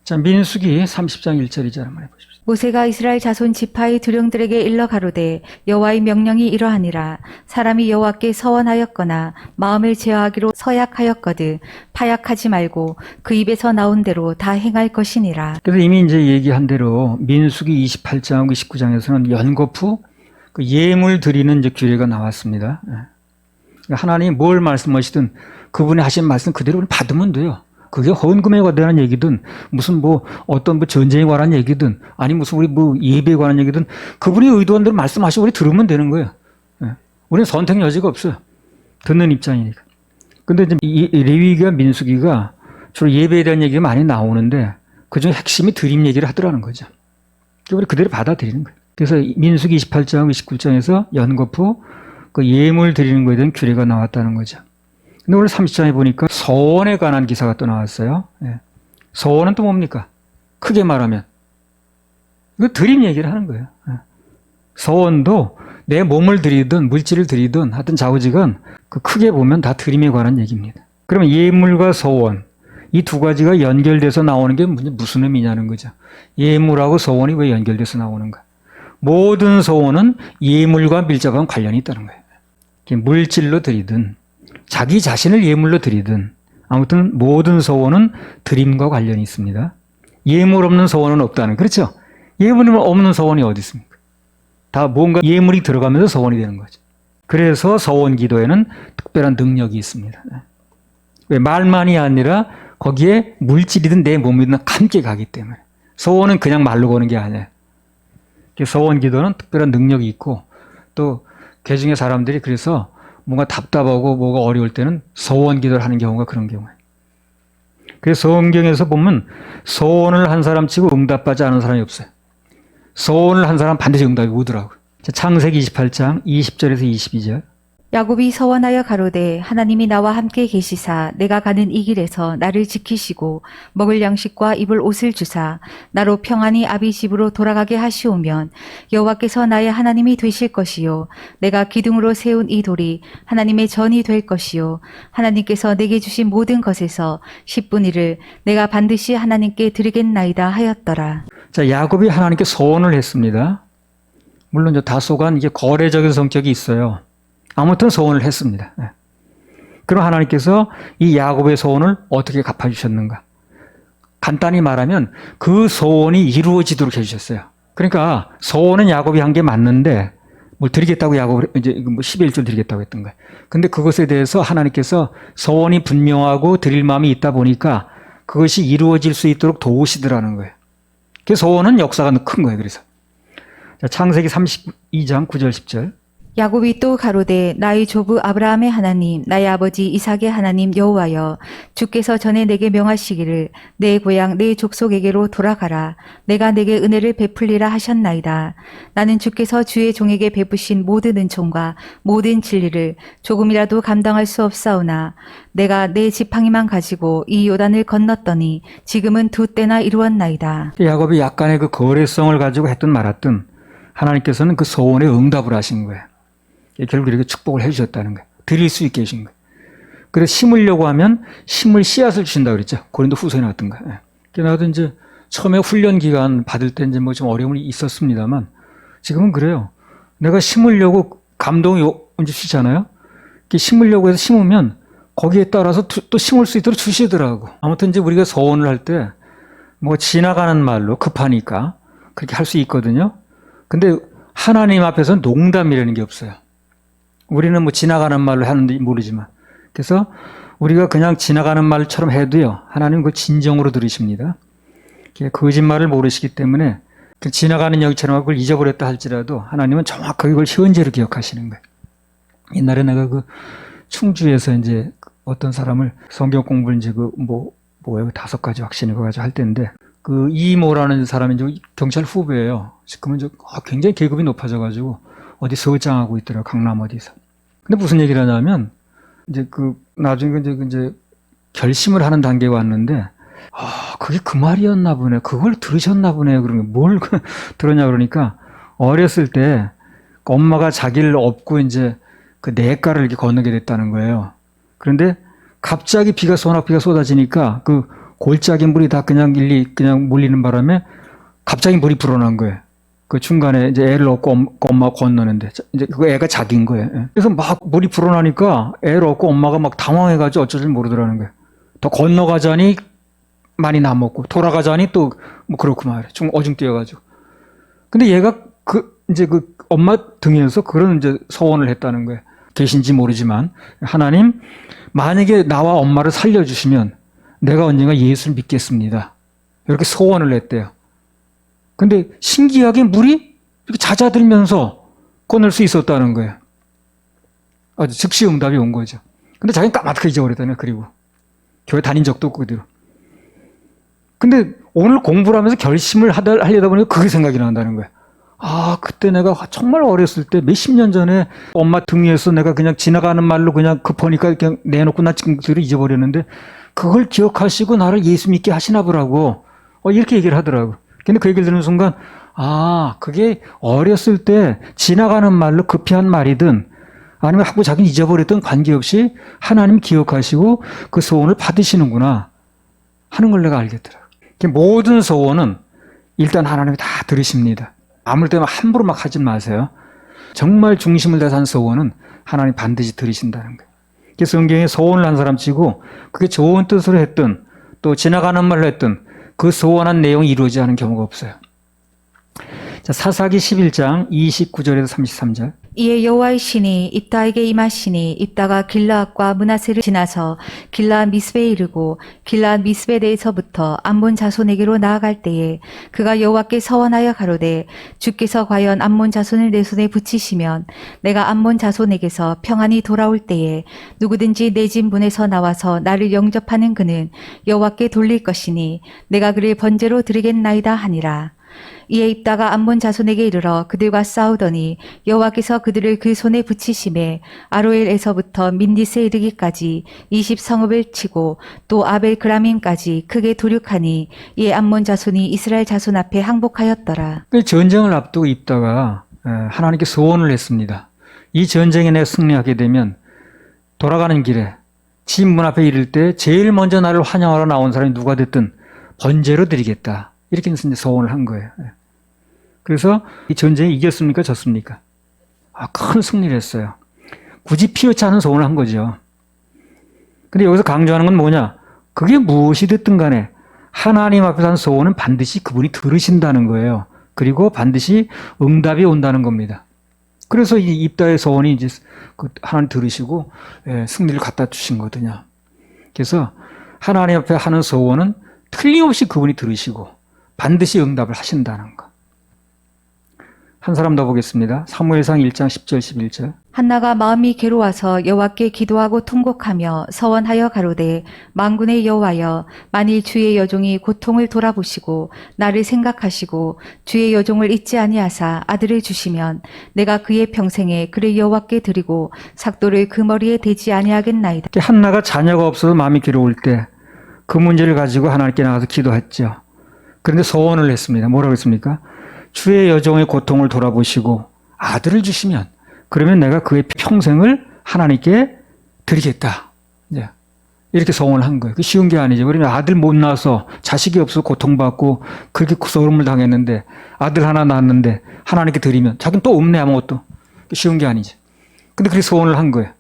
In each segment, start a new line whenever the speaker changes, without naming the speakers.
자, 민수기 30장 1절이죠. 한번 해보십시오.
모세가 이스라엘 자손 지파의 두령들에게 일러 가로되 여호와의 명령이 이러하니라. 사람이 여호와께 서원하였거나 마음을 제어하기로 서약하였거든 파약하지 말고 그 입에서 나온 대로 다 행할 것이니라.
그래서 이미 이제 얘기한 대로 민수기 28장하고 29장에서는 연거푸 그 예물 드리는 이제 규례가 나왔습니다. 하나님이 뭘 말씀하시든 그분이 하신 말씀 그대로 받으면 돼요. 그게 헌금에 관한 얘기든 무슨 뭐 어떤 뭐 전쟁에 관한 얘기든 아니 무슨 우리 뭐 예배에 관한 얘기든 그분이 의도한 대로 말씀하시고 우리 들으면 되는 거예요. 우리는 선택 여지가 없어요. 듣는 입장이니까. 근데 이제 이 레위기와 민수기가 주로 예배에 대한 얘기가 많이 나오는데 그중에 핵심이 드림 얘기를 하더라는 거죠. 우리 그대로 받아들이는 거예요. 그래서 민수기 28장, 29장에서 연거푸 그 예물 드리는 거에 대한 규례가 나왔다는 거죠. 근데 오늘 30장에 보니까 서원에 관한 기사가 또 나왔어요. 서원은 또 뭡니까? 크게 말하면 이거 드림 얘기를 하는 거예요. 서원도 내 몸을 드리든 물질을 드리든 하여튼 좌우지간 그 크게 보면 다 드림에 관한 얘기입니다. 그러면 예물과 서원 이 두 가지가 연결돼서 나오는 게 무슨 의미냐는 거죠. 예물하고 서원이 왜 연결돼서 나오는가? 모든 서원은 예물과 밀접한 관련이 있다는 거예요. 물질로 드리든 자기 자신을 예물로 드리든 아무튼 모든 서원은 드림과 관련이 있습니다. 예물 없는 서원은 없다는, 그렇죠? 예물 없는 서원이 어디 있습니까? 다 뭔가 예물이 들어가면서 서원이 되는 거죠. 그래서 서원 기도에는 특별한 능력이 있습니다. 왜? 말만이 아니라 거기에 물질이든 내 몸이든 함께 가기 때문에. 서원은 그냥 말로 거는 게 아니에요. 서원 기도는 특별한 능력이 있고 또 개중의 사람들이 그래서 뭔가 답답하고 뭐가 어려울 때는 서원 기도를 하는 경우가 그런 경우예요. 그래서 성경에서 보면 서원을 한 사람 치고 응답받지 않은 사람이 없어요. 서원을 한 사람 반드시 응답이 오더라고요. 창세기 28장 20절에서 22절.
야곱이 서원하여 가로되 하나님이 나와 함께 계시사 내가 가는 이 길에서 나를 지키시고 먹을 양식과 입을 옷을 주사 나로 평안히 아비 집으로 돌아가게 하시오면 여호와께서 나의 하나님이 되실 것이요 내가 기둥으로 세운 이 돌이 하나님의 전이 될 것이요 하나님께서 내게 주신 모든 것에서 10분의 1을 내가 반드시 하나님께 드리겠나이다 하였더라.
자, 야곱이 하나님께 서원을 했습니다. 물론 다소간 이게 거래적인 성격이 있어요. 아무튼 서원을 했습니다. 그럼 하나님께서 이 야곱의 서원을 어떻게 갚아주셨는가? 간단히 말하면 그 서원이 이루어지도록 해주셨어요. 그러니까 서원은 야곱이 한 게 맞는데 뭘 드리겠다고 야곱을 이제 뭐 11절 드리겠다고 했던 거예요. 근데 그것에 대해서 하나님께서 서원이 분명하고 드릴 마음이 있다 보니까 그것이 이루어질 수 있도록 도우시더라는 거예요. 그 서원은 역사가 큰 거예요. 그래서 자, 창세기 32장 9절 10절.
야곱이 또 가로되 나의 조부 아브라함의 하나님 나의 아버지 이삭의 하나님 여호와여 주께서 전에 내게 명하시기를 내 고향 내 족속에게로 돌아가라 내가 내게 은혜를 베풀리라 하셨나이다. 나는 주께서 주의 종에게 베푸신 모든 은총과 모든 진리를 조금이라도 감당할 수 없사오나 내가 내 지팡이만 가지고 이 요단을 건넜더니 지금은 2때나 이루었나이다.
야곱이 약간의 그 거래성을 가지고 했든 말았든 하나님께서는 그 서원에 응답을 하신 거예요. 결국 이렇게 축복을 해주셨다는 거예요. 드릴 수 있게 해주신 거예요. 그래서 심으려고 하면 심을 씨앗을 주신다고 그랬죠. 고린도 후서에 나왔던 거예요. 나도 이제 처음에 훈련 기간 받을 때 이제 뭐 좀 어려움이 있었습니다만 지금은 그래요. 내가 심으려고 감동이 이제 주잖아요. 심으려고 해서 심으면 거기에 따라서 또 심을 수 있도록 주시더라고. 아무튼 이제 우리가 서원을 할 때 뭐 지나가는 말로 급하니까 그렇게 할 수 있거든요. 근데 하나님 앞에서는 농담이라는 게 없어요. 우리는 뭐 지나가는 말로 하는지 모르지만 그래서 우리가 그냥 지나가는 말처럼 해도요 하나님은 그걸 진정으로 들으십니다. 거짓말을 모르시기 때문에 지나가는 여기처럼 그걸 잊어버렸다 할지라도 하나님은 정확하게 그걸 현재로 기억하시는 거예요. 옛날에 내가 그 충주에서 이제 어떤 사람을 성경 공부를 이제 뭐예요 5가지 확신을 가지고 할 때인데 그 이모라는 사람이 이제 경찰 후배예요. 지금은 이제 굉장히 계급이 높아져가지고 어디 서장하고 있더라고요. 강남 어디서. 근데 무슨 얘기를 하냐면 이제 나중에 이제 결심을 하는 단계에 왔는데 그게 그 말이었나 보네. 그걸 들으셨나 보네. 그러면 뭘 들었냐 그러니까 어렸을 때 엄마가 자기를 업고 이제 그 냇가를 이렇게 건너게 됐다는 거예요. 그런데 갑자기 소낙비가 쏟아지니까 그 골짜기 물이 다 그냥 그냥 몰리는 바람에 갑자기 물이 불어난 거예요. 그 중간에 이제 애를 얻고 엄마가 건너는데 이제 그 애가 자기인 거예요. 예. 그래서 막 물이 불어나니까 애를 얻고 엄마가 막 당황해가지고 어쩔 줄 모르더라는 거예요. 더 건너가자니 많이 남았고 돌아가자니 또 뭐 그렇고 말이에요. 좀 어중 뛰어가지고. 근데 얘가 이제 그 엄마 등에서 그런 이제 소원을 했다는 거예요. 계신지 모르지만 하나님 만약에 나와 엄마를 살려주시면 내가 언젠가 예수를 믿겠습니다. 이렇게 소원을 했대요. 근데 신기하게 물이 이렇게 잦아들면서 꺼낼 수 있었다는 거예요. 아주 즉시 응답이 온 거죠. 근데 자기는 까맣게 잊어버렸다네요. 그리고 교회 다닌 적도 없고 그대로. 근데 오늘 공부를 하면서 결심을 하려다 보니까 그게 생각이 난다는 거예요. 아, 그때 내가 정말 어렸을 때 몇십 년 전에 엄마 등 위에서 내가 그냥 지나가는 말로 그냥 급하니까 그냥 내놓고 나 지금 그대로 잊어버렸는데 그걸 기억하시고 나를 예수 믿게 하시나 보라고 이렇게 얘기를 하더라고. 근데 그 얘기를 듣는 순간 아, 그게 어렸을 때 지나가는 말로 급히 한 말이든 아니면 하고 자기는 잊어버렸던 관계없이 하나님 기억하시고 그 소원을 받으시는구나 하는 걸 내가 알겠더라고. 모든 소원은 일단 하나님이 다 들으십니다. 아무 때나 함부로 막 하지 마세요. 정말 중심을 다해서 한 소원은 하나님 반드시 들으신다는 거예요. 그래서 성경에 소원을 한 사람 치고 그게 좋은 뜻으로 했든 또 지나가는 말로 했든 그 소원한 내용이 이루어지지 않은 경우가 없어요. 자, 사사기 11장 29절에서 33절.
이에 여호와의 신이 입다에게 임하시니 입다가 길라앗과 므낫세를 지나서 길라앗 미스베에 이르고 길라앗 미스베에서부터 암몬 자손에게로 나아갈 때에 그가 여호와께 서원하여 가로되 주께서 과연 암몬 자손을 내 손에 붙이시면 내가 암몬 자손에게서 평안히 돌아올 때에 누구든지 내 집 문에서 나와서 나를 영접하는 그는 여호와께 돌릴 것이니 내가 그를 번제로 드리겠나이다 하니라. 이에 입다가 암몬 자손에게 이르러 그들과 싸우더니 여호와께서 그들을 그 손에 붙이심에 아로엘에서부터 민디스에 이르기까지 20성읍을 치고 또 아벨 그라밈까지 크게 도륙하니 이에 암몬 자손이 이스라엘 자손 앞에 항복하였더라.
전쟁을 앞두고 입다가 하나님께 소원을 했습니다. 이 전쟁에 내가 승리하게 되면 돌아가는 길에 집 문 앞에 이를 때 제일 먼저 나를 환영하러 나온 사람이 누가 됐든 번제로 드리겠다. 이렇게 이제 소원을 한 거예요. 그래서 이 전쟁에 이겼습니까? 졌습니까? 큰 승리를 했어요. 굳이 피어치 않은 소원을 한 거죠. 근데 여기서 강조하는 건 뭐냐? 그게 무엇이 됐든 간에 하나님 앞에서 한 소원은 반드시 그분이 들으신다는 거예요. 그리고 반드시 응답이 온다는 겁니다. 그래서 이 입다의 소원이 이제 하나님 들으시고 승리를 갖다 주신 거거든요. 그래서 하나님 앞에 하는 소원은 틀림없이 그분이 들으시고 반드시 응답을 하신다는 것. 한 사람 더 보겠습니다. 사무엘상 1장 10절 11절.
한나가 마음이 괴로워서 여호와께 기도하고 통곡하며 서원하여 가로되 만군의 여호와여 만일 주의 여종이 고통을 돌아보시고 나를 생각하시고 주의 여종을 잊지 아니하사 아들을 주시면 내가 그의 평생에 그를 여호와께 드리고 삭도를 그 머리에 대지 아니하겠나이다.
한나가 자녀가 없어서 마음이 괴로울 때 그 문제를 가지고 하나님께 나가서 기도했죠. 그런데 소원을 했습니다. 뭐라고 했습니까? 주의 여종의 고통을 돌아보시고 아들을 주시면 그러면 내가 그의 평생을 하나님께 드리겠다. 이렇게 소원을 한 거예요. 그 쉬운 게 아니죠. 그러면 아들 못 낳아서 자식이 없어서 고통받고 그렇게 소름을 당했는데 아들 하나 낳았는데 하나님께 드리면 자기는 또 없네 아무것도. 쉬운 게 아니죠. 근데 그렇게 소원을 한 거예요.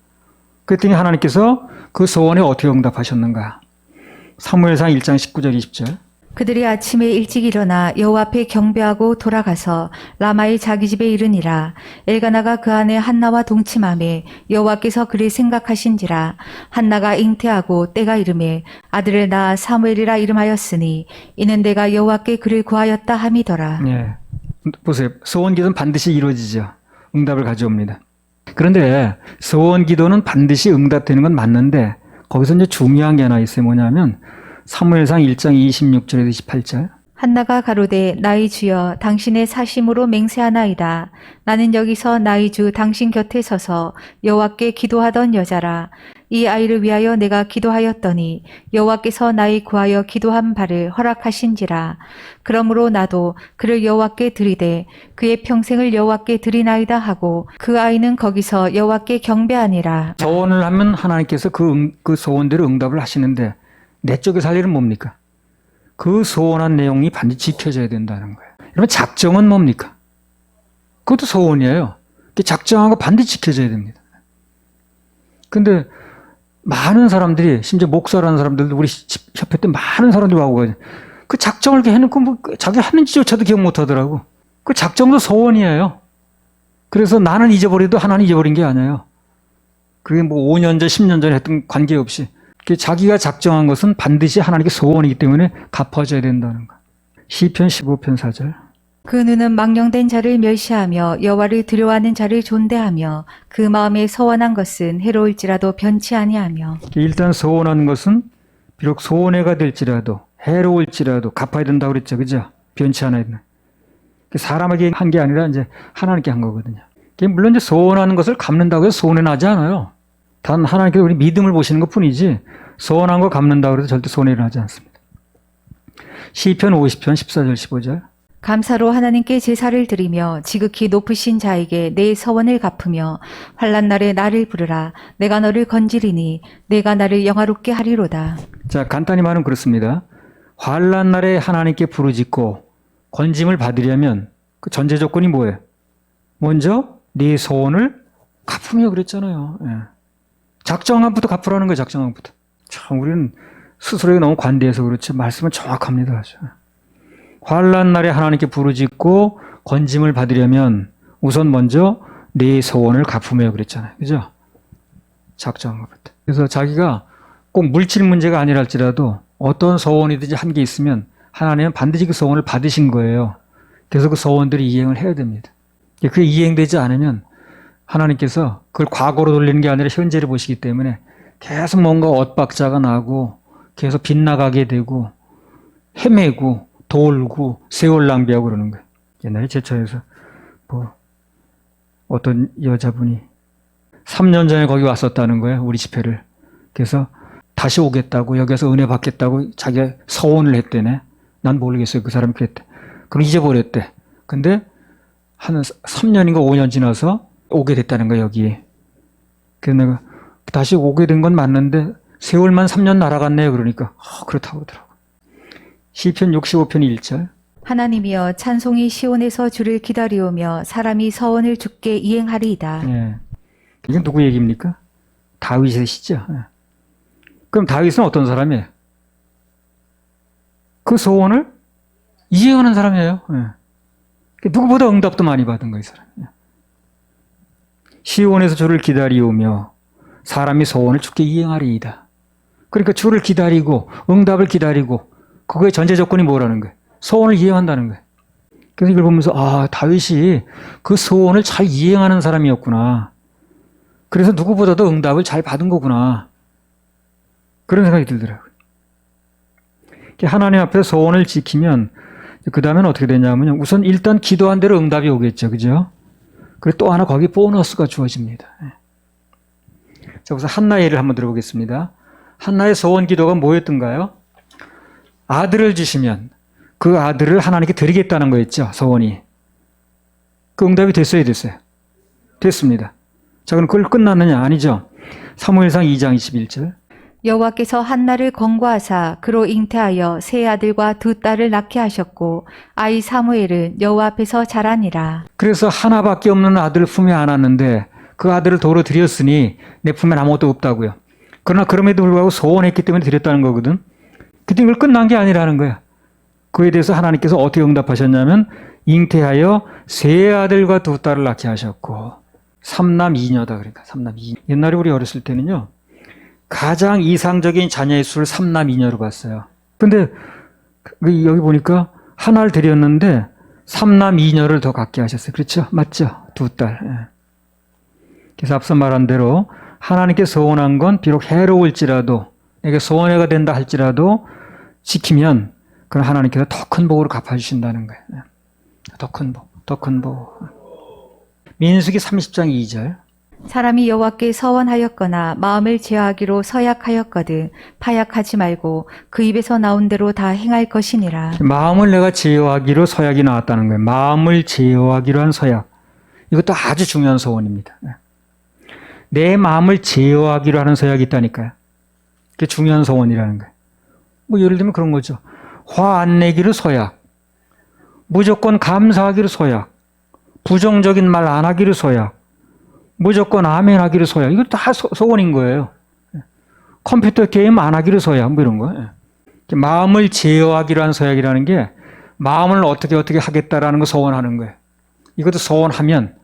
그랬더니 하나님께서 그 소원에 어떻게 응답하셨는가. 사무엘상 1장 19절 20절.
그들이 아침에 일찍 일어나 여호와 앞에 경배하고 돌아가서 라마의 자기 집에 이르니라. 엘가나가 그 안에 한나와 동침하매 여호와께서 그를 생각하신지라. 한나가 잉태하고 때가 이르매 아들을 낳아 사무엘이라 이름하였으니 이는 내가 여호와께 그를 구하였다 함이더라.
예. 보세요. 소원 기도는 반드시 이루어지죠. 응답을 가져옵니다. 그런데 소원 기도는 반드시 응답되는 건 맞는데 거기서 이제 중요한 게 하나 있어요. 뭐냐면 사무엘상 1장 26절에서 28절.
한나가 가로되 나의 주여 당신의 사심으로 맹세하나이다. 나는 여기서 나의 주 당신 곁에 서서 여호와께 기도하던 여자라. 이 아이를 위하여 내가 기도하였더니 여호와께서 나의 구하여 기도한 바를 허락하신지라. 그러므로 나도 그를 여호와께 드리되 그의 평생을 여호와께 드리나이다 하고 그 아이는 거기서 여호와께 경배하니라.
소원을 하면 하나님께서 그 소원대로 응답을 하시는데 내 쪽에서 할 일은 뭡니까? 그 소원한 내용이 반드시 지켜져야 된다는 거예요. 그러면 작정은 뭡니까? 그것도 소원이에요. 작정한 거 반드시 지켜져야 됩니다. 근데 많은 사람들이, 심지어 목사라는 사람들도 우리 협회 때 많은 사람들이 와고 그 작정을 이렇게 해놓고 뭐 자기 하는지조차도 기억 못 하더라고. 그 작정도 소원이에요. 그래서 나는 잊어버려도 하나는 잊어버린 게 아니에요. 그게 뭐 5년 전, 10년 전에 했던 관계없이 자기가 작정한 것은 반드시 하나님께 소원이기 때문에 갚아줘야 된다는 거. 시편 15편 4절.
그 눈은 망령된 자를 멸시하며 여호와를 두려워하는 자를 존대하며 그 마음에 소원한 것은 해로울지라도 변치 아니하며.
일단 소원한 것은 비록 손해가 될지라도 해로울지라도 갚아야 된다고 그랬죠. 그죠? 변치 않아야 된다. 사람에게 한 게 아니라 이제 하나님께 한 거거든요. 물론 이제 소원하는 것을 갚는다고 해서 손해 나지 않아요. 단 하나님께서 우리 믿음을 보시는 것 뿐이지 소원한 거 갚는다고 해서 절대 손해를 하지 않습니다. 시편 50편 14절 15절.
감사로 하나님께 제사를 드리며 지극히 높으신 자에게 내 서원을 갚으며 환난 날에 나를 부르라. 내가 너를 건지리니 내가 나를 영화롭게 하리로다.
자, 간단히 말하면 그렇습니다. 환난 날에 하나님께 부르짖고 건짐을 받으려면 그 전제 조건이 뭐예요? 먼저 네 소원을 갚으며 그랬잖아요. 예. 작정함부터 갚으라는 거예요. 작정함부터. 참 우리는 스스로에게 너무 관대해서 그렇지 말씀은 정확합니다. 아주. 환난 날에 하나님께 부르짖고 건짐을 받으려면 우선 먼저 네 소원을 갚으며 그랬잖아요. 그죠? 작정한 것부터. 그래서 자기가 꼭 물질 문제가 아니랄지라도 어떤 소원이든지 한 게 있으면 하나님은 반드시 그 소원을 받으신 거예요. 그래서 그 소원들이 이행을 해야 됩니다. 그게 이행되지 않으면 하나님께서 그걸 과거로 돌리는 게 아니라 현재를 보시기 때문에 계속 뭔가 엇박자가 나고 계속 빗나가게 되고 헤매고 돌고 세월 낭비하고 그러는 거예요. 옛날에 제처에서 뭐 어떤 여자분이 3년 전에 거기 왔었다는 거예요. 우리 집회를. 그래서 다시 오겠다고 여기서 은혜 받겠다고 자기가 서원을 했대네. 난 모르겠어요. 그 사람이 그랬대. 그럼 잊어버렸대. 근데 한 3년인가 5년 지나서 오게 됐다는 거예요. 여기에. 그래서 내가 다시 오게 된 건 맞는데 세월만 3년 날아갔네요. 그러니까 그렇다고 그러더라고. 시편 65편 1절.
하나님이여 찬송이 시온에서 주를 기다리오며 사람이 서원을 주께 이행하리이다.
예. 이건 누구 얘기입니까? 다윗의 시죠. 예. 그럼 다윗은 어떤 사람이에요? 그 소원을 이행하는 사람이에요. 예. 누구보다 응답도 많이 받은 거예요. 이 사람. 예. 시온에서 주를 기다리오며 사람이 소원을 주께 이행하리이다. 그러니까 주를 기다리고 응답을 기다리고 그거의 전제 조건이 뭐라는 거예요? 소원을 이행한다는 거예요. 그래서 이걸 보면서 다윗이 그 소원을 잘 이행하는 사람이었구나. 그래서 누구보다도 응답을 잘 받은 거구나. 그런 생각이 들더라고요. 하나님 앞에 소원을 지키면 그 다음엔 어떻게 되냐면요. 우선 일단 기도한 대로 응답이 오겠죠. 그죠? 그리고 또 하나 거기 보너스가 주어집니다. 자, 우선 한나의 예를 한번 들어보겠습니다. 한나의 소원 기도가 뭐였던가요? 아들을 주시면 그 아들을 하나님께 드리겠다는 거였죠. 소원이. 그 응답이 됐어요? 됐어요? 됐습니다. 자, 그럼 그걸 끝났느냐? 아니죠. 사무엘상 2장 21절.
여호와께서 한나를 권고하사 그로 잉태하여 세 아들과 두 딸을 낳게 하셨고 아이 사무엘은 여호와 앞에서 자라니라.
그래서 하나밖에 없는 아들을 품에 안았는데 그 아들을 도로 드렸으니 내 품에 아무것도 없다고요. 그러나 그럼에도 불구하고 소원했기 때문에 드렸다는 거거든. 그때 이걸 끝난 게 아니라는 거야. 그에 대해서 하나님께서 어떻게 응답하셨냐면 잉태하여 세 아들과 두 딸을 낳게 하셨고 삼남 이녀다. 그러니까 삼남 이녀. 옛날에 우리 어렸을 때는요. 가장 이상적인 자녀의 수를 삼남 이녀로 봤어요. 근데 여기 보니까 하나를 드렸는데 삼남 이녀를 더 갖게 하셨어요. 그렇죠? 맞죠? 두 딸. 그래서 앞서 말한 대로 하나님께 소원한 건 비록 해로울지라도 내게 소원해가 된다 할지라도 지키면 그건 하나님께서 더 큰 복으로 갚아주신다는 거예요. 더 큰 복, 더 큰 복. 민수기 30장 2절.
사람이 여호와께 서원하였거나 마음을 제어하기로 서약하였거든 파약하지 말고 그 입에서 나온 대로 다 행할 것이니라.
마음을 내가 제어하기로 서약이 나왔다는 거예요. 마음을 제어하기로 한 서약. 이것도 아주 중요한 소원입니다. 내 마음을 제어하기로 하는 서약이 있다니까요. 그게 중요한 소원이라는 거예요. 뭐 예를 들면 그런 거죠. 화 안 내기로 서약, 무조건 감사하기로 서약, 부정적인 말 안 하기로 서약, 무조건 아멘 하기로 서약. 이거 다 소원인 거예요. 컴퓨터 게임 안 하기로 서약, 뭐 이런 거. 마음을 제어하기로 한 서약이라는 게 마음을 어떻게 하겠다라는 거 소원하는 거예요. 이것도 소원하면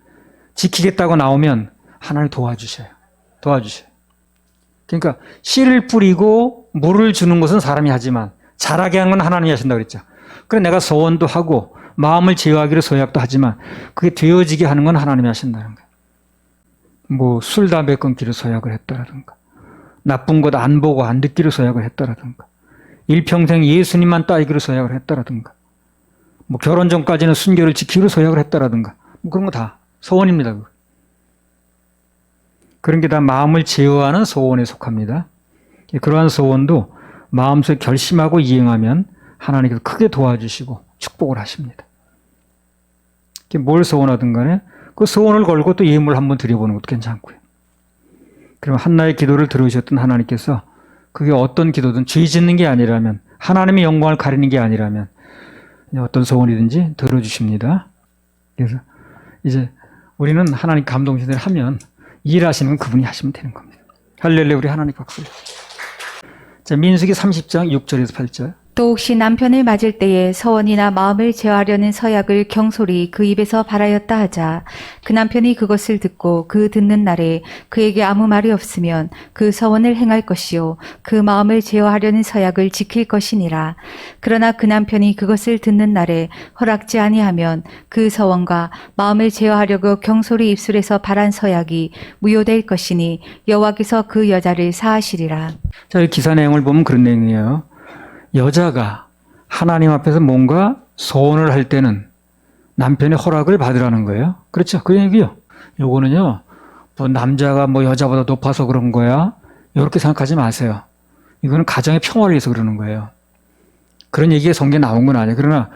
지키겠다고 나오면 하나님 도와주셔요. 그러니까 씨를 뿌리고 물을 주는 것은 사람이 하지만 자라게 하는 건 하나님이 하신다고 그랬죠. 그래서 내가 소원도 하고 마음을 제어하기로 서약도 하지만 그게 되어지게 하는 건 하나님이 하신다는 거예요. 뭐 술, 담배 끊기로 서약을 했다라든가 나쁜 것 안 보고 안 듣기로 서약을 했다라든가 일평생 예수님만 따르기로 서약을 했다라든가 뭐 결혼 전까지는 순결을 지키기로 서약을 했다라든가 뭐 그런 거 다 소원입니다. 그런 게 다 마음을 제어하는 소원에 속합니다. 그러한 소원도 마음속에 결심하고 이행하면 하나님께서 크게 도와주시고 축복을 하십니다. 뭘 소원하든 간에 그 소원을 걸고 또 예물 한번 드려보는 것도 괜찮고요. 그럼 한나의 기도를 들으셨던 하나님께서 그게 어떤 기도든 죄 짓는 게 아니라면 하나님의 영광을 가리는 게 아니라면 어떤 소원이든지 들어주십니다. 그래서 이제 우리는 하나님 감동신을 하면 일하시는 건 그분이 하시면 되는 겁니다. 할렐루야. 우리 하나님 박수. 자, 민수기 30장 6절에서 8절.
또 혹시 남편을 맞을 때에 서원이나 마음을 제어하려는 서약을 경솔히 그 입에서 발하였다 하자 그 남편이 그것을 듣고 그 듣는 날에 그에게 아무 말이 없으면 그 서원을 행할 것이요 그 마음을 제어하려는 서약을 지킬 것이니라. 그러나 그 남편이 그것을 듣는 날에 허락지 아니하면 그 서원과 마음을 제어하려고 경솔히 입술에서 발한 서약이 무효될 것이니 여호와께서 그 여자를 사하시리라.
자, 이 기사 내용을 보면 그런 내용이에요. 여자가 하나님 앞에서 뭔가 소원을 할 때는 남편의 허락을 받으라는 거예요. 그렇죠? 그 얘기요. 요거는요, 뭐 남자가 뭐 여자보다 높아서 그런 거야. 이렇게 생각하지 마세요. 이거는 가정의 평화를 위해서 그러는 거예요. 그런 얘기가 성경에 나온 건 아니에요. 그러나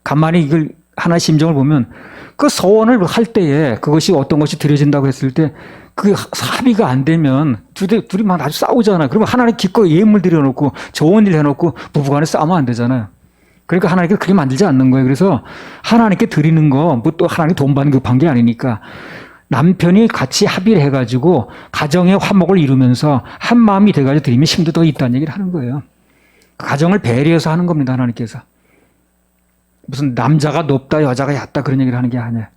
간만에 이걸 하나의 심정을 보면 그 소원을 할 때에 그것이 어떤 것이 드려진다고 했을 때 그 합의가 안 되면 둘이 막 아주 싸우잖아요. 그러면 하나님 기꺼이 예물 드려놓고 좋은 일 해놓고 부부간에 싸우면 안 되잖아요. 그러니까 하나님께 그렇게 만들지 않는 거예요. 그래서 하나님께 드리는 거 뭐 또 하나님 돈 받는 급한 게 아니니까 남편이 같이 합의를 해가지고 가정의 화목을 이루면서 한 마음이 돼가지고 드리면 힘도 더 있다는 얘기를 하는 거예요. 가정을 배려해서 하는 겁니다. 하나님께서. 무슨 남자가 높다 여자가 얕다 그런 얘기를 하는 게 아니에요.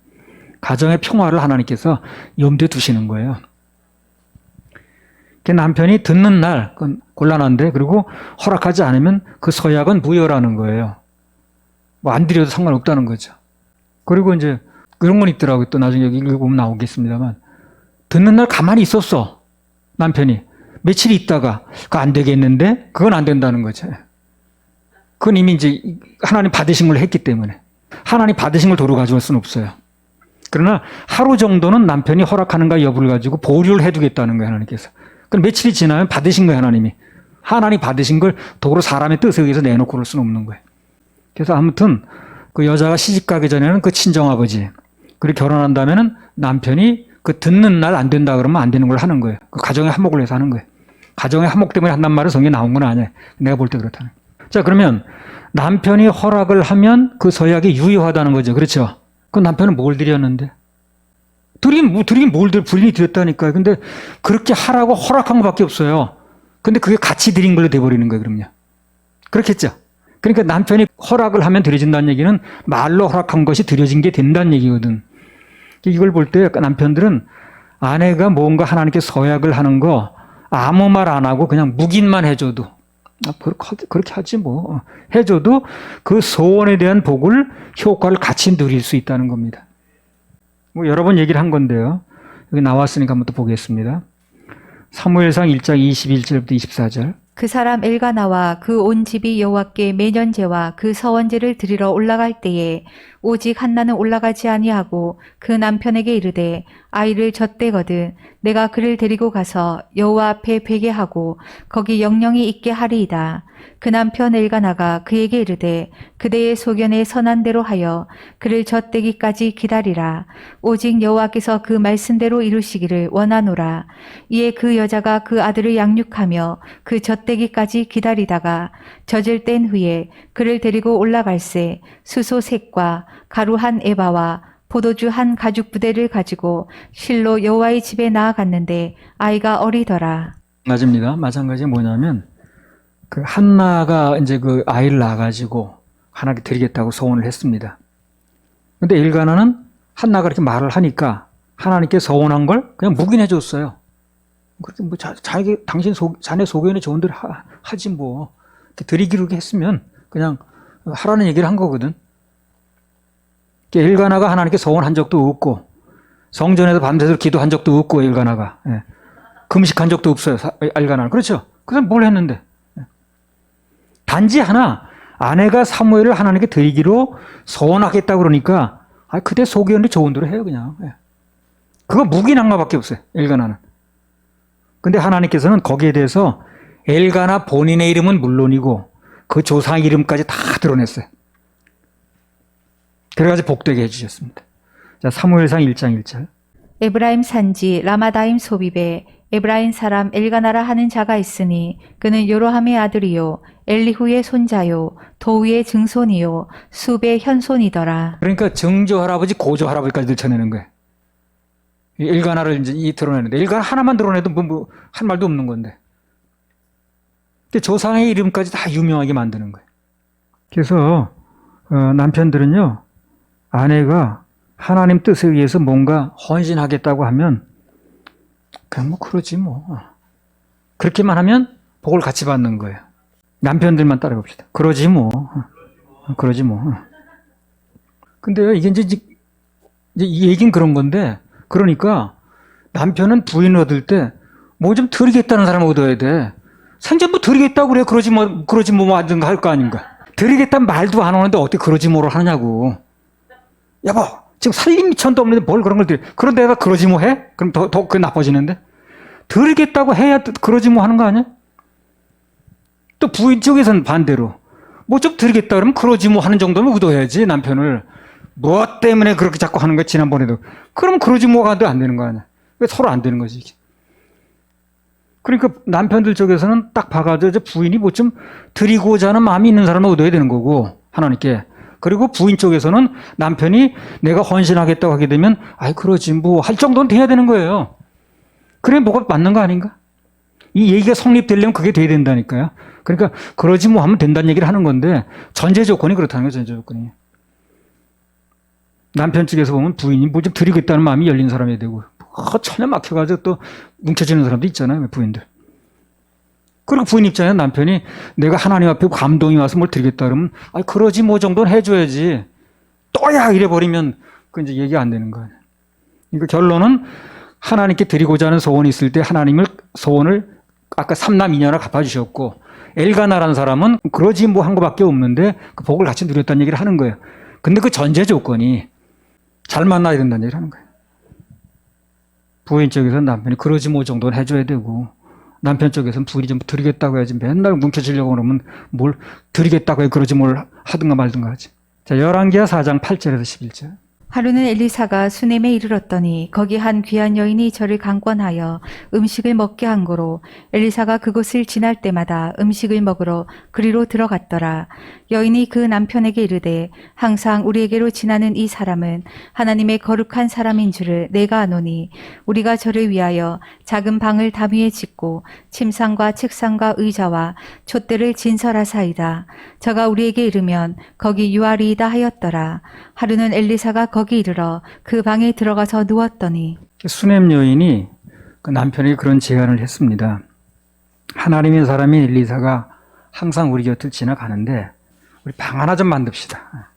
가정의 평화를 하나님께서 염두에 두시는 거예요. 남편이 듣는 날 그건 곤란한데 그리고 허락하지 않으면 그 서약은 무효라는 거예요. 뭐 안 드려도 상관없다는 거죠. 그리고 이제 그런 건 있더라고요. 또 나중에 여기 읽어보면 나오겠습니다만 듣는 날 가만히 있었어. 남편이. 며칠 있다가 그거 안 되겠는데 그건 안 된다는 거죠. 그건 이미 이제 하나님 받으신 걸 했기 때문에 하나님 받으신 걸 도로 가져올 수는 없어요. 그러나 하루 정도는 남편이 허락하는가 여부를 가지고 보류를 해두겠다는 거예요. 하나님께서. 그럼 며칠이 지나면 받으신 거예요. 하나님이. 하나님 받으신 걸 도로 사람의 뜻에 의해서 내놓고 그럴 수는 없는 거예요. 그래서 아무튼 그 여자가 시집 가기 전에는 그 친정아버지 그리고 결혼한다면은 남편이 그 듣는 날 안 된다 그러면 안 되는 걸 하는 거예요. 그 가정의 화목을 위해서 하는 거예요. 가정의 화목 때문에 한단 말은 성경에 나온 건 아니에요. 내가 볼 때 그렇다는 거예요. 자, 그러면 남편이 허락을 하면 그 서약이 유효하다는 거죠. 그렇죠? 그 남편은 뭘 드렸는데? 드리긴 부인이 드렸다니까요. 근데 그렇게 하라고 허락한 것밖에 없어요. 근데 그게 같이 드린 걸로 돼버리는 거예요, 그럼요. 그렇겠죠? 그러니까 남편이 허락을 하면 드려진다는 얘기는 말로 허락한 것이 드려진 게 된다는 얘기거든. 이걸 볼 때 남편들은 아내가 뭔가 하나님께 서약을 하는 거 아무 말 안 하고 그냥 묵인만 해줘도 그렇게 하지 뭐. 해줘도 그 소원에 대한 복을, 효과를 같이 누릴 수 있다는 겁니다. 뭐 여러 번 얘기를 한 건데요. 여기 나왔으니까 한번 또 보겠습니다. 사무엘상 1장 21절부터 24절.
그 사람 엘가나와 그 온 집이 여호와께 매년제와 그 서원제를 드리러 올라갈 때에 오직 한나는 올라가지 아니하고 그 남편에게 이르되 아이를 젖대거든 내가 그를 데리고 가서 여호와 앞에 회개하고 거기 영영이 있게 하리이다. 그 남편 엘가나가 그에게 이르되 그대의 소견에 선한 대로 하여 그를 젖대기까지 기다리라. 오직 여호와께서 그 말씀대로 이루시기를 원하노라. 이에 그 여자가 그 아들을 양육하며 그 젖대기까지 기다리다가 젖을 뗀 후에 그를 데리고 올라갈새 수소 셋과 가루 한 에바와 포도주 한 가죽 부대를 가지고 실로 여호와의 집에 나아갔는데 아이가 어리더라.
맞습니다. 마찬가지 뭐냐면 그 한나가 이제 그 아이를 낳아가지고 하나님께 드리겠다고 소원을 했습니다. 근데 일가나는 한나가 이렇게 말을 하니까 하나님께 서원한 걸 그냥 묵인해 줬어요. 그렇게 뭐 자기 자네 소견에 좋은 대로 하지 뭐 드리기로 했으면 그냥 하라는 얘기를 한 거거든. 일가나가 하나님께 서원한 적도 없고 성전에서 밤새도록 기도한 적도 없고 일가나가 금식한 적도 없어요. 일가나는 그렇죠. 그래서 뭘 했는데 단지 하나 아내가 사무엘을 하나님께 드리기로 서원하겠다 그러니까 그대 소견이 좋은 대로 해요 그냥. 그거 묵인한 것밖에 없어요. 엘가나는. 근데 하나님께서는 거기에 대해서 엘가나 본인의 이름은 물론이고 그 조상 이름까지 다 드러냈어요. 그래가지고 복되게 해주셨습니다. 자, 사무엘상 1장 1절.
에브라임 산지 라마다임 소비베 에브라임 사람 엘가나라 하는 자가 있으니 그는 요로함의 아들이요 엘리후의 손자요 도우의 증손이요 수베의 현손이더라.
그러니까 증조 할아버지 고조 할아버지까지 들춰내는 거예요. 엘가나를 이제 드러내는데 엘가나 하나만 드러내도 한 말도 없는 건데. 근데 조상의 이름까지 다 유명하게 만드는 거예요. 그래서 남편들은요 아내가 하나님 뜻에 의해서 뭔가 헌신하겠다고 하면 그냥 뭐 그러지 뭐. 그렇게만 하면 복을 같이 받는 거예요. 남편들만 따라봅시다. 그러지 뭐. 그러지 뭐. 근데 이게 이제 이 얘기는 그런 건데 그러니까 남편은 부인 얻을 때 뭐 좀 드리겠다는 사람 얻어야 돼. 생전 뭐 드리겠다고 그래. 그러지 뭐 하든가 할 거 아닌가. 드리겠다는 말도 안 오는데 어떻게 그러지 뭐를 하냐고. 여보 지금 살림 미천도 없는데 뭘 그런 걸 드려. 그런데 내가 그러지 뭐 해? 그럼 더 그게 나빠지는데. 드리겠다고 해야 그러지 뭐 하는 거 아니야? 또 부인 쪽에서는 반대로 뭐 좀 드리겠다 그러면 그러지 뭐 하는 정도면 웃어야지 남편을. 뭐 때문에 그렇게 자꾸 하는 거야 지난번에도. 그럼 그러지 뭐가 안 되는 거 아니야. 왜 서로 안 되는 거지 이게. 그러니까 남편들 쪽에서는 딱 봐가지고 부인이 뭐 좀 드리고자 하는 마음이 있는 사람은 얻어야 되는 거고 하나님께. 그리고 부인 쪽에서는 남편이 내가 헌신하겠다고 하게 되면 그러지 뭐 할 정도는 돼야 되는 거예요. 그래 뭐가 맞는 거 아닌가? 이 얘기가 성립되려면 그게 돼야 된다니까요. 그러니까 그러지 뭐 하면 된다는 얘기를 하는 건데 전제 조건이 그렇다는 거예요. 전제 조건이. 남편 측에서 보면 부인이 뭐 좀 드리겠다는 마음이 열린 사람이 되고 전혀 막혀가지고 또 뭉쳐지는 사람도 있잖아요. 부인들. 그리고 부인 입장에서 남편이 내가 하나님 앞에 감동이 와서 뭘 드리겠다 그러면 그러지 뭐 정도는 해줘야지. 또야 이래버리면 그 이제 얘기가 안 되는 거예요. 그러니까 결론은 하나님께 드리고자 하는 소원이 있을 때 하나님을 소원을 아까 3남 2녀나 갚아주셨고 엘가나라는 사람은 그러지 뭐 한 거밖에 없는데 그 복을 같이 누렸다는 얘기를 하는 거예요. 근데 그 전제 조건이 잘 만나야 된다는 얘기를 하는 거예요. 부인 쪽에서는 남편이 그러지 뭐 정도는 해줘야 되고 남편 쪽에서는 부인이 좀 드리겠다고 해야지 맨날 뭉쳐지려고 그러면 뭘 드리겠다고 해 그러지 뭘 하든가 말든가 하지. 자, 열왕기하 4장 8절에서 11절.
하루는 엘리사가 수넴에 이르렀더니 거기 한 귀한 여인이 저를 강권하여 음식을 먹게 한 거로 엘리사가 그곳을 지날 때마다 음식을 먹으러 그리로 들어갔더라. 여인이 그 남편에게 이르되 항상 우리에게로 지나는 이 사람은 하나님의 거룩한 사람인 줄을 내가 아노니 우리가 저를 위하여 작은 방을 담 위에 짓고 침상과 책상과 의자와 촛대를 진설하사이다. 저가 우리에게 이르면 거기 유하리이다 하였더라. 하루는 엘리사가 거기 이르러 그 방에 들어가서 누웠더니
수넴 여인이 그 남편에게 그런 제안을 했습니다. 하나님의 사람인 엘리사가 항상 우리 곁을 지나가는데 우리 방 하나 좀 만듭시다.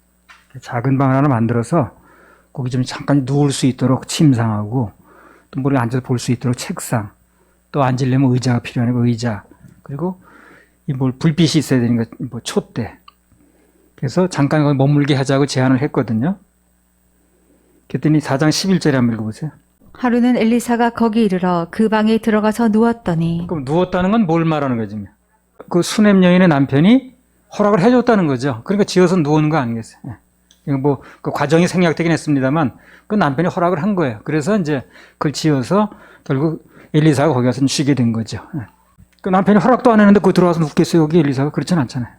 작은 방 하나 만들어서 거기 좀 잠깐 누울 수 있도록 침상하고 또 머리 앉아서 볼 수 있도록 책상, 또 앉으려면 의자가 필요하니까 의자, 그리고 이 불빛이 있어야 되니까 촛대, 그래서 잠깐 거기 머물게 하자고 제안을 했거든요. 그랬더니 4장 11절에 한번 읽어보세요.
하루는 엘리사가 거기 이르러 그 방에 들어가서 누웠더니
그럼 누웠다는 건 뭘 말하는 거지? 그 수냄 여인의 남편이 허락을 해줬다는 거죠. 그러니까 지어서 누우는 거 아니겠어요? 뭐 그 과정이 생략되긴 했습니다만 그 남편이 허락을 한 거예요. 그래서 이제 그걸 지어서 결국 엘리사가 거기 가서 쉬게 된 거죠. 그 남편이 허락도 안 했는데 그 들어와서 눕겠어요? 여기 엘리사가 그렇진 않잖아요.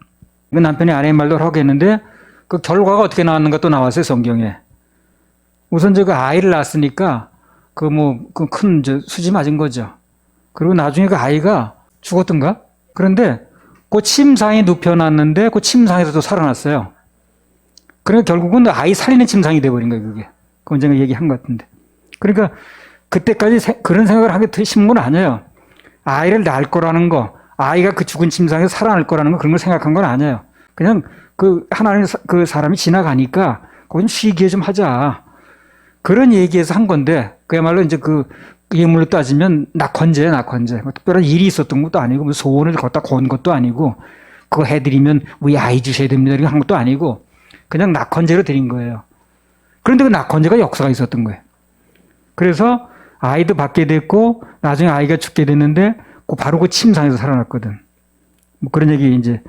그 남편이 아내의 말도 허락했는데 그 결과가 어떻게 나왔는가 또 나왔어요, 성경에. 우선 그 아이를 낳았으니까 그 큰 수지 맞은 거죠. 그리고 나중에 그 아이가 죽었던가? 그런데 그 침상에 눕혀놨는데 그 침상에서도 살아났어요. 그러니까 결국은 아이 살리는 침상이 돼버린 거예요, 그게. 그 언젠가 얘기한 것 같은데. 그러니까 그때까지 그런 생각을 하게 심은 건 아니에요. 아이를 낳을 거라는 거, 아이가 그 죽은 침상에서 살아날 거라는 거 그런 걸 생각한 건 아니에요. 그냥 그 하나님 그 사람이 지나가니까 거기 좀 쉬게 좀 하자. 그런 얘기에서 한 건데 그야말로 이제 그 예물로 따지면 낙헌제예요, 낙헌제. 특별한 일이 있었던 것도 아니고 뭐 소원을 걷다 건 것도 아니고 그거 해드리면 우리 아이 주셔야 됩니다 이렇게 한 것도 아니고 그냥 낙헌제로 드린 거예요. 그런데 그 낙헌제가 역사가 있었던 거예요. 그래서 아이도 받게 됐고 나중에 아이가 죽게 됐는데 바로 그 침상에서 살아났거든. 뭐 그런 얘기 이제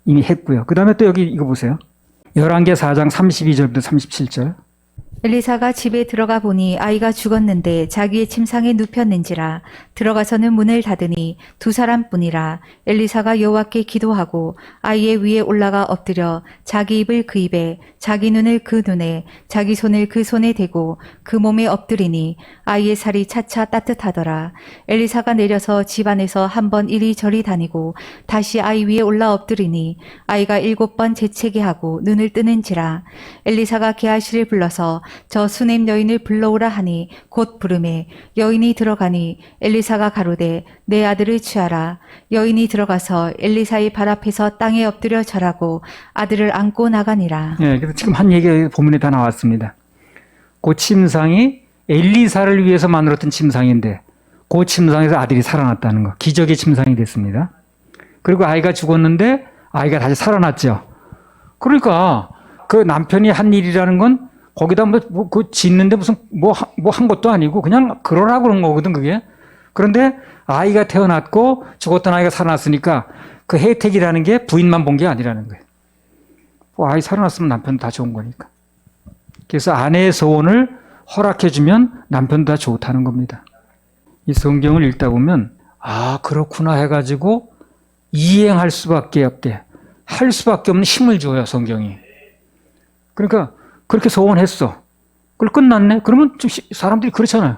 이미 했고요. 그 다음에 또 여기 이거 보세요. 열왕기 4장 32절부터 37절.
엘리사가 집에 들어가 보니 아이가 죽었는데 자기의 침상에 눕혔는지라. 들어가서는 문을 닫으니 두 사람뿐이라. 엘리사가 여호와께 기도하고 아이의 위에 올라가 엎드려 자기 입을 그 입에 자기 눈을 그 눈에 자기 손을 그 손에 대고 그 몸에 엎드리니 아이의 살이 차차 따뜻하더라. 엘리사가 내려서 집 안에서 한 번 이리저리 다니고 다시 아이 위에 올라 엎드리니 아이가 7번 재채기 하고 눈을 뜨는지라. 엘리사가 게하시를 불러서 저 수냄 여인을 불러오라 하니 곧 부르매 여인이 들어가니 엘리사가 가로되 내 아들을 취하라. 여인이 들어가서 엘리사의 발 앞에서 땅에 엎드려 절하고 아들을 안고 나가니라.
예, 그래서 지금 한 얘기가 본문에 다 나왔습니다. 그 침상이 엘리사를 위해서 만들었던 침상인데 그 침상에서 아들이 살아났다는 거. 기적의 침상이 됐습니다. 그리고 아이가 죽었는데 아이가 다시 살아났죠. 그러니까 그 남편이 한 일이라는 건 거기다 그 짓는데 무슨 한 것도 아니고 그냥 그러라고 그런 거거든, 그게. 그런데 아이가 태어났고 죽었던 아이가 살아났으니까 그 혜택이라는 게 부인만 본 게 아니라는 거예요. 아이 살아났으면 남편도 다 좋은 거니까. 그래서 아내의 소원을 허락해주면 남편도 다 좋다는 겁니다. 이 성경을 읽다 보면 아 그렇구나 해가지고 이행할 수밖에 없게 할 수밖에 없는 힘을 줘요, 성경이. 그러니까 그렇게 소원했어. 그걸 끝났네? 그러면 좀 사람들이 그렇잖아요.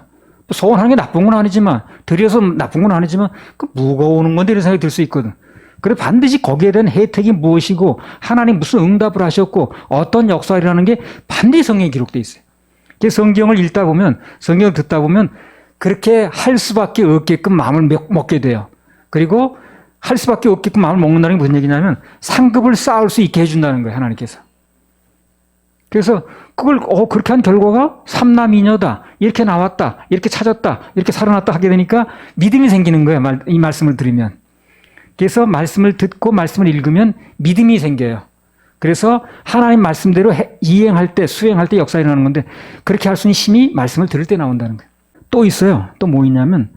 소원하는 게 나쁜 건 아니지만, 드려서 나쁜 건 아니지만, 그 무거우는 건데 이런 생각이 들 수 있거든. 그래 반드시 거기에 대한 혜택이 무엇이고, 하나님 무슨 응답을 하셨고, 어떤 역사라는 게 반드시 성경에 기록되어 있어요. 그래서 성경을 읽다 보면, 성경을 듣다 보면, 그렇게 할 수밖에 없게끔 마음을 먹게 돼요. 그리고 할 수밖에 없게끔 마음을 먹는다는 게 무슨 얘기냐면, 상급을 쌓을 수 있게 해준다는 거예요, 하나님께서. 그래서 그걸 그렇게 한 결과가 삼남이녀다 이렇게 나왔다 이렇게 찾았다 이렇게 살아났다 하게 되니까 믿음이 생기는 거예요. 이 말씀을 들으면. 그래서 말씀을 듣고 말씀을 읽으면 믿음이 생겨요. 그래서 하나님 말씀대로 이행할 때 수행할 때 역사가 일어나는 건데 그렇게 할 수 있는 힘이 말씀을 들을 때 나온다는 거예요. 또 있어요. 또 뭐 있냐면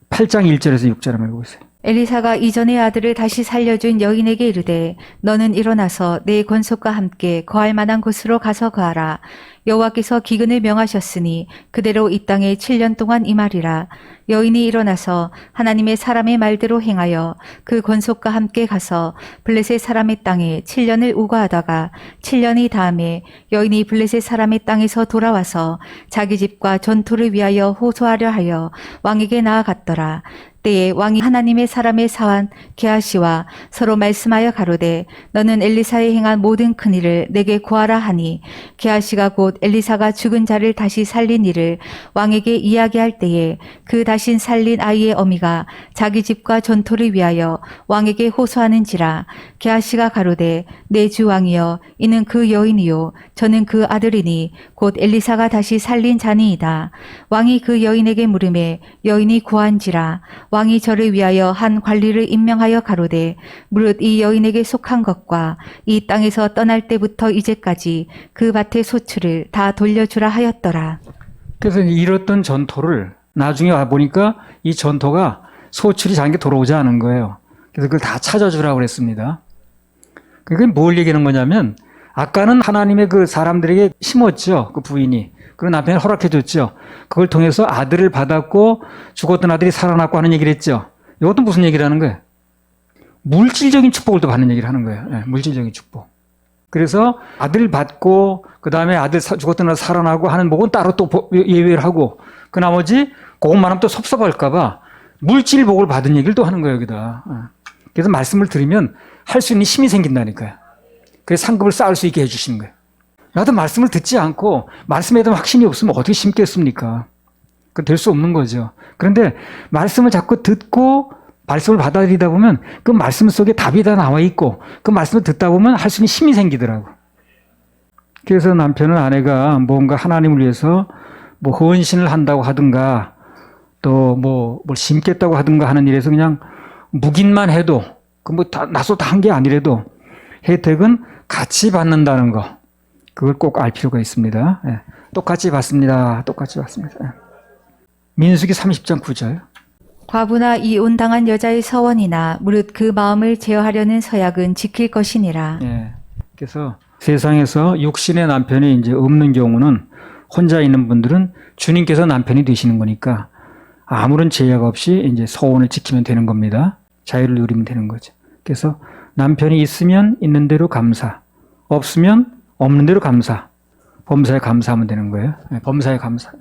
8장 1절에서 6절 한번 읽어보세요.
엘리사가 이전의 아들을 다시 살려준 여인에게 이르되 너는 일어나서 내 권속과 함께 거할 만한 곳으로 가서 거하라. 여호와께서 기근을 명하셨으니 그대로 이 땅에 7년 동안 임하리라. 여인이 일어나서 하나님의 사람의 말대로 행하여 그 권속과 함께 가서 블레셋 사람의 땅에 7년을 우거하다가 7년이 다음에 여인이 블레셋 사람의 땅에서 돌아와서 자기 집과 전투를 위하여 호소하려 하여 왕에게 나아갔더라. 때에 왕이 하나님의 사람의 사환 게하시와 서로 말씀하여 가로되 너는 엘리사에 행한 모든 큰일을 내게 고하라 하니 게하시가 곧 곧 엘리사가 죽은 자를 다시 살린 일을 왕에게 이야기할 때에 그 다신 살린 아이의 어미가 자기 집과 전토를 위하여 왕에게 호소하는지라. 게하시가 가로되 내 주 왕이여 이는 그 여인이요 저는 그 아들이니 곧 엘리사가 다시 살린 자니이다. 왕이 그 여인에게 물음에 여인이 고한지라. 왕이 저를 위하여 한 관리를 임명하여 가로되 무릇 이 여인에게 속한 것과 이 땅에서 떠날 때부터 이제까지 그 밭의 소출을 다 돌려주라 하였더라.
그래서 잃었던 전토를 나중에 와보니까 이 전토가 소출이 자기에게 돌아오지 않은 거예요. 그래서 그걸 다 찾아주라고 그랬습니다. 그게 뭘 얘기하는 거냐면 아까는 하나님의 그 사람들에게 심었죠. 그 부인이. 그리고 남편이 허락해 줬죠. 그걸 통해서 아들을 받았고 죽었던 아들이 살아났고 하는 얘기를 했죠. 이것도 무슨 얘기를 하는 거예요? 물질적인 축복을 또 받는 얘기를 하는 거예요. 네, 물질적인 축복. 그래서 아들 받고 그 다음에 아들 죽었던 아들 살아나고 하는 복은 따로 또 예외를 하고 그 나머지 그것만 하면 또 섭섭할까 봐 물질 복을 받은 얘기를 또 하는 거예요. 여기다. 그래서 말씀을 들으면 할 수 있는 힘이 생긴다니까요. 그래서 상급을 쌓을 수 있게 해주시는 거예요. 나도 말씀을 듣지 않고 말씀에 대한 확신이 없으면 어떻게 심겠습니까? 그 될 수 없는 거죠. 그런데 말씀을 자꾸 듣고 말씀을 받아들이다 보면 그 말씀 속에 답이 다 나와 있고 그 말씀을 듣다 보면 할 수 있는 힘이 생기더라고. 그래서 남편은 아내가 뭔가 하나님을 위해서 뭐 헌신을 한다고 하든가 또 뭘 심겠다고 하든가 하는 일에서 그냥 묵인만 해도 그 뭐 다 나서 다 한 게 아니래도 혜택은 같이 받는다는 거. 그걸 꼭 알 필요가 있습니다. 예. 똑같이 받습니다. 똑같이 받습니다. 예. 민수기 30장 9절.
과부나 이혼당한 여자의 서원이나 무릇 그 마음을 제어하려는 서약은 지킬 것이니라.
예. 그래서 세상에서 육신의 남편이 이제 없는 경우는 혼자 있는 분들은 주님께서 남편이 되시는 거니까 아무런 제약 없이 이제 서원을 지키면 되는 겁니다. 자유를 누리면 되는 거죠. 그래서 남편이 있으면 있는 대로 감사, 없으면 없는 대로 감사, 범사에 감사하면 되는 거예요. 범사에 감사.